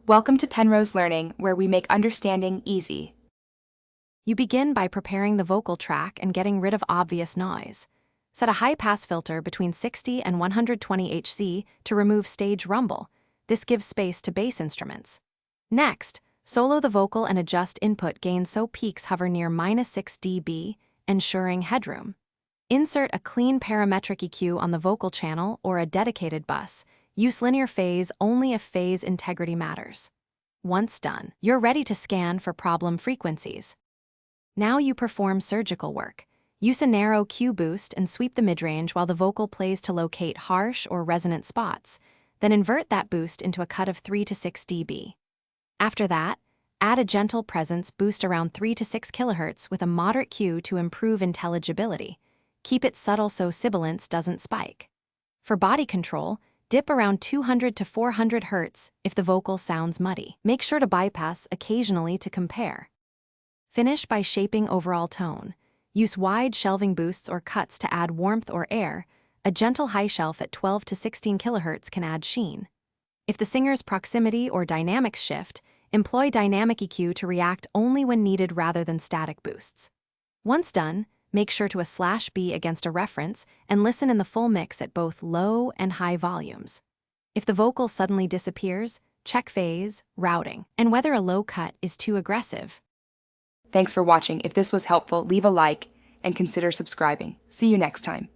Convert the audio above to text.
Welcome to Penrose Learning, where we make understanding easy. You begin by preparing the vocal track and getting rid of obvious noise. Set a high-pass filter between 60 and 120 Hz to remove stage rumble. This gives space to bass instruments. Next, solo the vocal and adjust input gain so peaks hover near -6 dB, ensuring headroom. Insert a clean parametric EQ on the vocal channel or a dedicated bus. Use linear phase only if phase integrity matters. Once done, you're ready to scan for problem frequencies. Now you perform surgical work. Use a narrow Q boost and sweep the midrange while the vocal plays to locate harsh or resonant spots, then invert that boost into a cut of 3 to 6 dB. After that, add a gentle presence boost around 3 to 6 kHz with a moderate Q to improve intelligibility. Keep it subtle so sibilance doesn't spike. For body control, dip around 200 to 400 Hz if the vocal sounds muddy. Make sure to bypass occasionally to compare. Finish by shaping overall tone. Use wide shelving boosts or cuts to add warmth or air. A gentle high shelf at 12 to 16 kHz can add sheen. If the singer's proximity or dynamics shift, employ dynamic EQ to react only when needed rather than static boosts. Once done, make sure to /B against a reference and listen in the full mix at both low and high volumes. If the vocal suddenly disappears, check phase, routing, and whether a low cut is too aggressive. Thanks for watching. If this was helpful, leave a like and consider subscribing. See you next time.